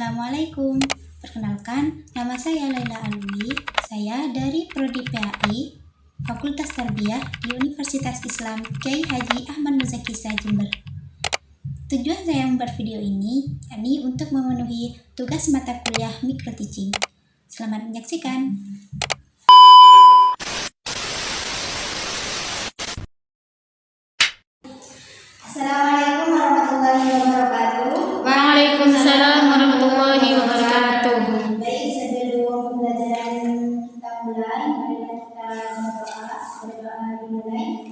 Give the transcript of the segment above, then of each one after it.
Assalamualaikum. Perkenalkan, nama saya Laila Alwi. Saya dari Prodi PAI, Fakultas Tarbiyah di Universitas Islam Kyai Haji Ahmad Muzaki Jember. Tujuan saya membuat video ini yakni untuk memenuhi tugas mata kuliah Micro Teaching. Selamat menyaksikan. Assalamualaikum warahmatullahi wabarakatuh. Waalaikumsalam warahmatullahi wabarakatuh. Baik, sebelum pembelajaran kita mulai, marilah kita berdoa dimulai.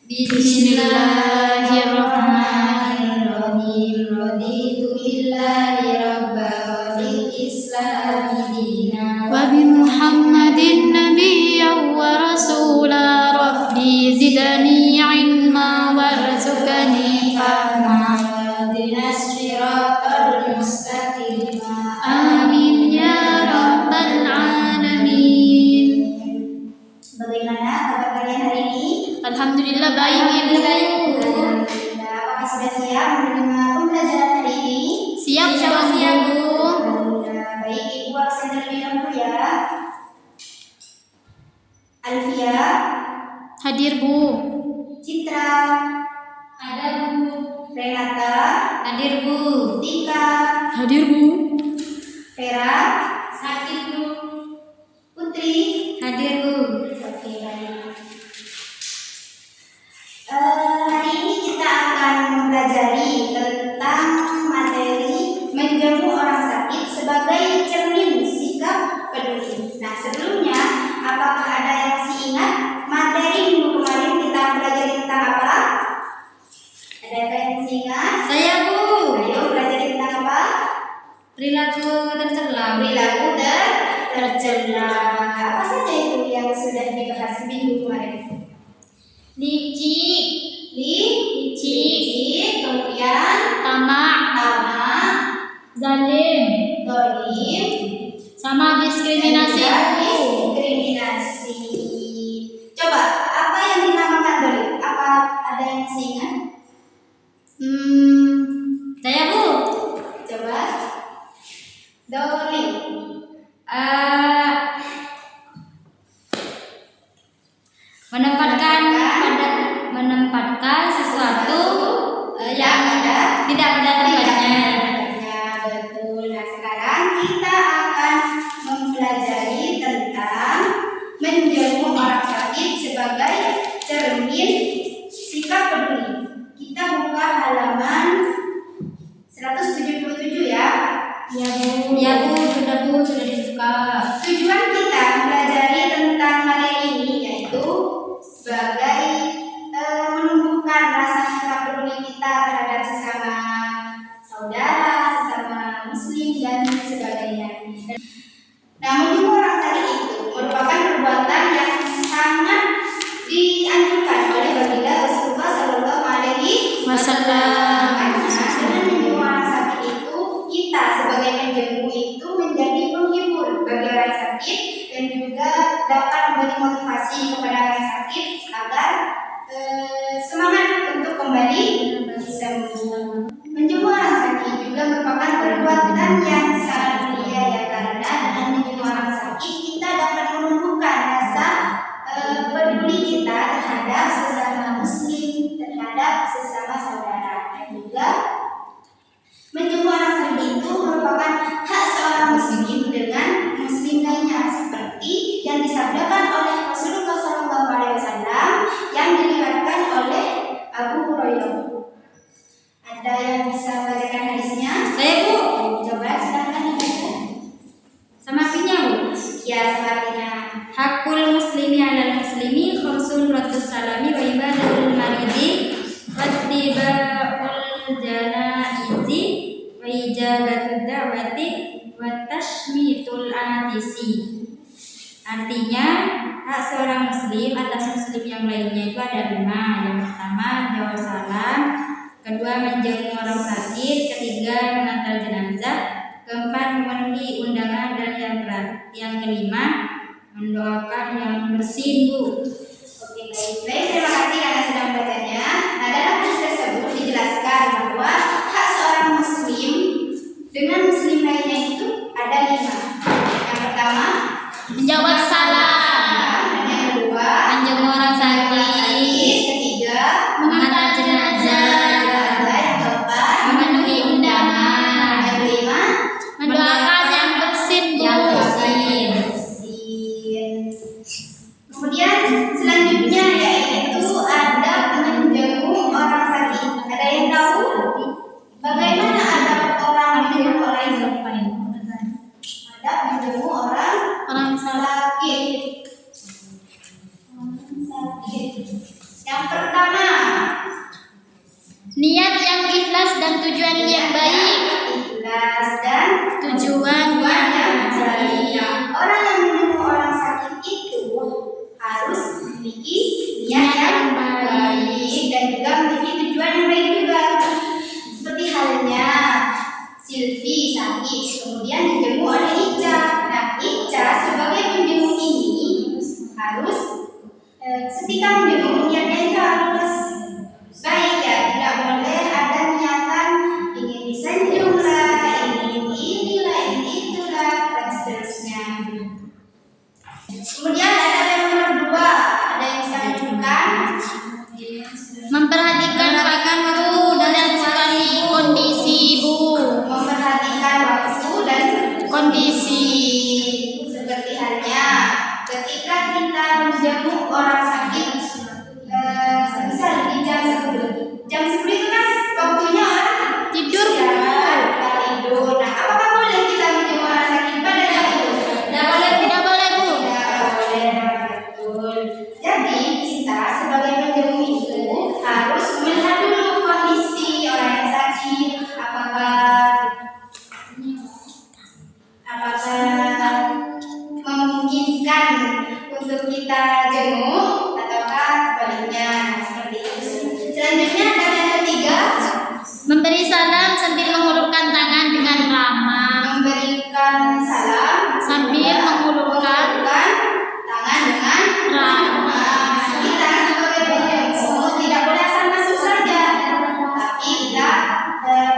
Bismillahirrahmanirrahim. Raditu billahi rabba wa bil islami dina wa bi Muhammadin nabiyyan wa rasula. Rabbi zidni ilma warzuqni fahma wahdinas siratal mustaqim. Amin ya rabbal alamin. Bagaimana kabar kalian hari ini? Alhamdulillah baik Ibu. Alhamdulillah. Apakah sudah siap menerima pembelajaran hari ini? Siap dong Bu. Alhamdulillah. Baik, Ibu absen terlebih dahulu ya. Alfia, Hadir Bu. Citra, Ada Bu. Renata, Hadir Bu. Tika, Hadir Bu. Vera, Sakit Bu. Putri. Hadir Bu. Oke, baik. Hari ini kita akan mempelajari tentang materi menjamu orang sakit sebagai cermin sikap peduli. Nah, sebelumnya, apakah ada yang masih ingat materi minggu kemarin kita pelajari tentang apa? Ada yang masih ingat? Saya Bu. Ayo pelajari tentang apa? Perilaku tercela. Perilaku tercela. Apa saja itu yang sudah dibahas minggu kemarin? Licik. Licik, kemudian Tamak. Zalim. dolim, Sama diskriminasi dan Bu. diskriminasi. Coba, apa yang dinamakan dolim? Apa ada yang masih ingat? Saya Bu. Coba. Dolim. Menempatkan sesuatu Yang ada tidak pada tempatnya. Ya, betul. Nah, sekarang kita akan mempelajari tentang menjamu orang sakit sebagai cermin sikap peduli. Kita buka halaman 177 ya. Ya Bu. Ya Bu, sudah Bu, sudah dibuka. Tujuan kita mempelajari tentang materi ini yaitu sebagai menumbuhkan rasa sikap peduli kita terhadap sesama saudara, sesama muslim dan sebagainya. Nah, menjenguk orang sakit itu merupakan perbuatan yang sangat dianjurkan oleh baginda Rasulullah Shallallahu Alaihi Wasallam. Dengan menjenguk orang sakit itu, kita sebagai penjenguk itu menjadi penghibur bagi orang sakit dan juga dapat memberi motivasi kepada orang sakit agar semangat untuk kembali sembuh. Menjenguk orang sakit juga merupakan perbuatan yang sangat mulia ya, karena dengan menjenguk orang sakit kita dapat menumbuhkan rasa peduli kita terhadap sesama muslim, terhadap sesama saudara, dan juga menjenguk orang sakit itu merupakan hak seorang muslim dengan muslim lainnya, seperti yang disabdakan oleh Rasulullah SAW yang diriwayatkan oleh Abu Hurairah. Ada yang bisa membacakan hadisnya? Saya Bu. Coba silakan dibaca. Sama artinya Bu. Ya, sepertinya. Hakul muslimi alal muslimi khamsun ratus salami wa ibadatul maridi wa tiba'ul janaizi wa ijabatud da'wati wa tashmitul atisi. Artinya, hak seorang muslim atas muslim yang lainnya itu ada 5. Yang pertama, jawab salam. Kedua, menjenguk orang sakit. Ketiga, mengantar jenazah. Keempat, memenuhi undangan. Dan yang kelima, mendoakan yang bersin Bu. Oke, baik. Terima kasih karena sudah membacanya. Nah, dalam hadis tersebut dijelaskan bahwa hak seorang muslim dengan muslim lainnya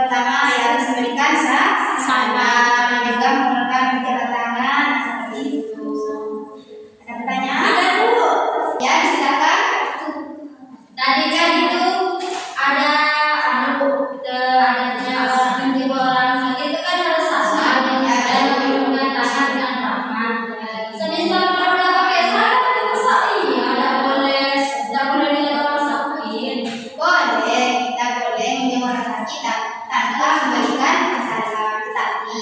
pertama ya harus memberikan salam, juga menggunakan jabat tangan seperti itu. Ada pertanyaan? Ada, Bu. Ya, silakan. Tadi kan itu ada menjenguk orang sakit itu kan harus salam dan menggunakan tangan dengan ramah. Semisal kalau udah pakai salam itu masa iya tidak boleh menjenguk orang sakit. Boleh, kita boleh menjenguk orang sakit tanpa memberikan salam. Tapi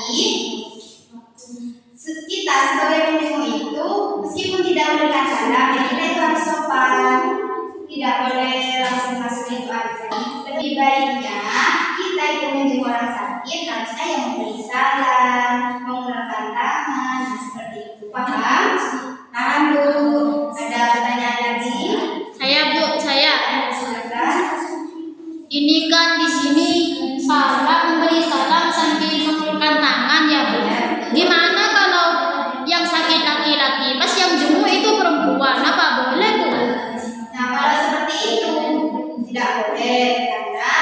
kita sebagai penjenguk itu meskipun tidak memberikan salam, ya kita itu harus sopan. Tidak boleh langsung masuk itu aja. Lebih baiknya kita itu menjenguk orang sakit harusnya yang memberi salam, mengulurkan tangan, seperti itu. Paham? Paham, Bu? Ada pertanyaan lagi? Saya, Bu, saya. Silakan. Ini kan di sini salam memberi salam sambil mengulurkan tangan ya, Bu. Gimana kalau yang sakit laki-laki, pas yang jenguk itu perempuan? Apa boleh, Bu? Nah, kalau seperti itu tidak boleh karena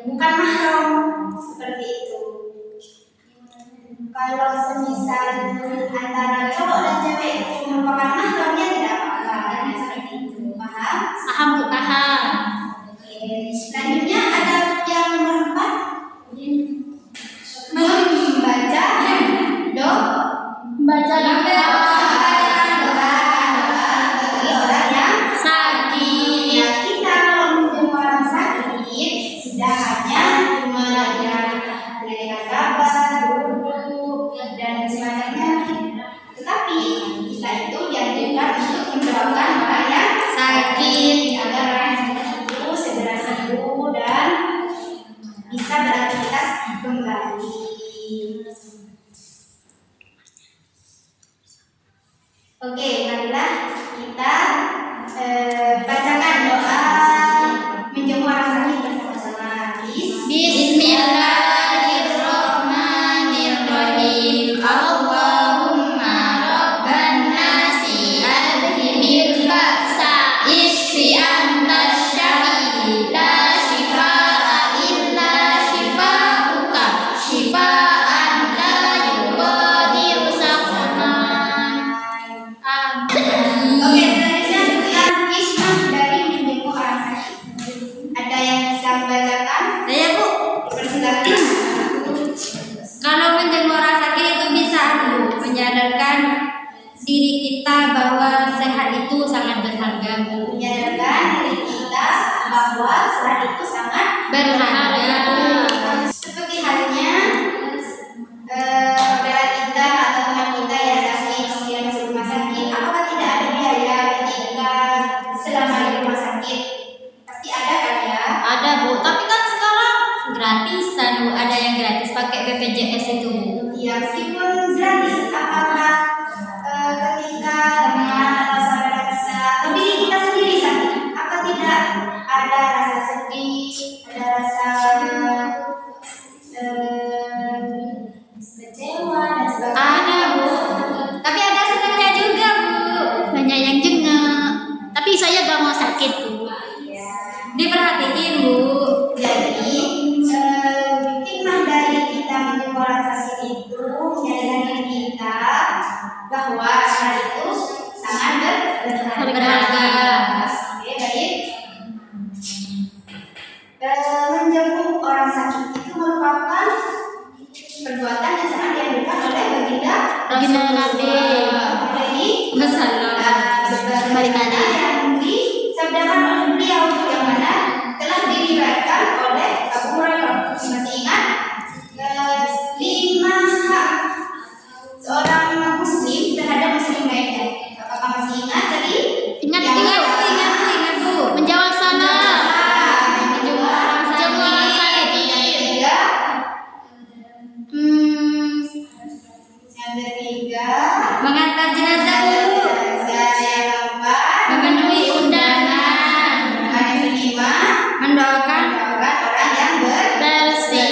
bukan mahram seperti itu. Kalau semisal antara cowok dan cewek itu merupakan mahramnya tidak apa-apa seperti itu. Paham? Paham, Bu, paham. Oke. Selanjutnya ada yang nomor 4 membaca Baca doa bagi orang yang sakit. ya, kita kalau menjenguk orang sakit tidak hanya cuma dengan kabar, duduk dan semacamnya, tetapi kita itu dianjurkan untuk mendoakan orang yang sakit agar orang yang sakit itu segera sembuh dan bisa beraktivitas kembali. Oke, marilah kita bacakan doa menjenguk orang sakit bersama-sama. Bismillahirrahmanirrahim. Allahumma rabban nasi adhimil ba'sa isfi antas syafi la shifaa illa shifauka shifaan la yughadiru saqaman. Oke, selanjutnya tentang hikmah dari menjenguk orang sakit. Ada yang bisa membacakan? Saya, Bu. Persilakan. Kalau menjenguk orang sakit itu bisa, Bu, menyadarkan diri kita bahwa sehat itu sangat berharga, Bu. Menyadarkan diri kita bahwa sehat itu sangat Berharga. seperti halnya saudara kita atau teman kita yang sakit kemudian masuk rumah sakit, apakah tidak ada biaya ketika selama di rumah sakit? Pasti ada kan ya? Ada, Bu, tapi kan sekarang gratisan, Bu. Ada yang gratis pakai BPJS itu, Bu. Ya, meskipun gratis, apakah ketika teman atau saudara kita atau diri kita sendiri sakit, apa tidak ada rasa sedih, ada rasa kecewa dan sebagainya? Ada, Bu. Tapi ada senangnya juga, Bu. Banyak yang jenguk. Tapi saya gak mau sakit, Bu. Ya. Diperhatiin, Bu. Jadi hikmah dari kita menjenguk orang sakit itu menyadarkan diri kita bahwa hal itu sangat Berharga. Oke, baik. Menjenguk orang sakit itu merupakan perbuatan yang sangat dianjurkan oleh baginda Baginda Nabi. alaihi Wasallam. Sebagaimana yang disabdakan oleh beliau yang mana telah diriwayatkan oleh Abu Hurairah. Masih ingat? 5 hak seorang muslim terhadap muslim lainnya. Apakah masih ingat tadi? Ingat, Yang ingat, pertama, ingat, Bu. Menjawab salam. menjenguk orang Menjenguk orang sakit. Yang ketiga, Hmm, yang ketiga, Mengantar jenazah, Bu. yang keempat, Memenuhi undangan. yang kelima, Mendoakan mendoakan orang yang bersih.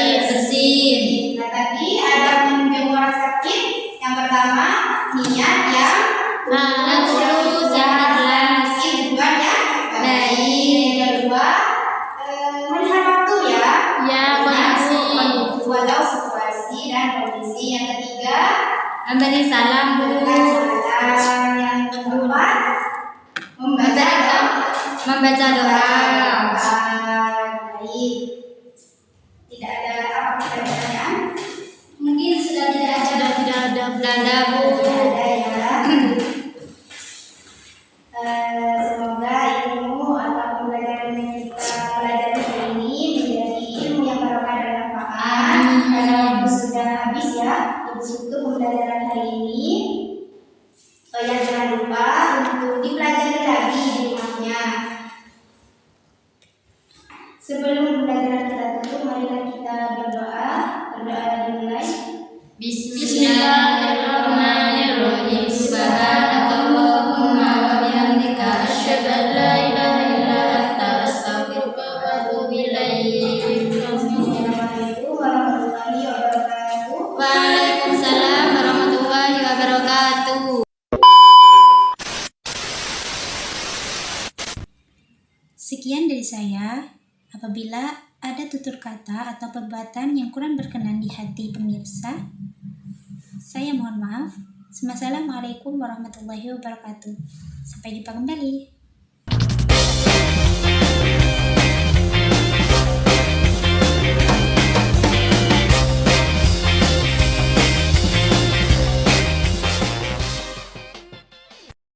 Nah, tadi ada menjenguk orang sakit. Yang pertama, niat yang Tulus, yang ikhlas. tujuan yang baik. Yang kedua, melihat waktu ya. Ya, kondisi Memberi salam, Bu. Salam. Yang kedua, membaca Membaca doa. Baik. Tidak ada apa pertanyaan? Mungkin sudah tidak ada. Tidak ada. Tidak ada, Bu. Tidak ada ya. Semoga ilmu atau pembelajaran yang kita pelajari hari ini menjadi ilmu yang barokah dan manfaat. Karena waktu sudah habis ya untuk pembelajaran hari ini. Yang jangan lupa untuk dipelajari lagi di rumahnya. Sebelum pembelajaran kita tutup, marilah kita berdoa. Berdoa dimulai. Bismillahirrahmanirrahim. Subhanakallahumma wa bihamdika asyhadu an la ilaha illa anta astaghfiruka wa atubu ilaik. Assalamualaikum warahmatullahi wabarakatuh. Waalaikumsalam warahmatullahi wabarakatuh. Sekian dari saya. Apabila ada tutur kata atau perbuatan yang kurang berkenan di hati pemirsa, saya mohon maaf. Wassalamualaikum warahmatullahi wabarakatuh. Sampai jumpa kembali.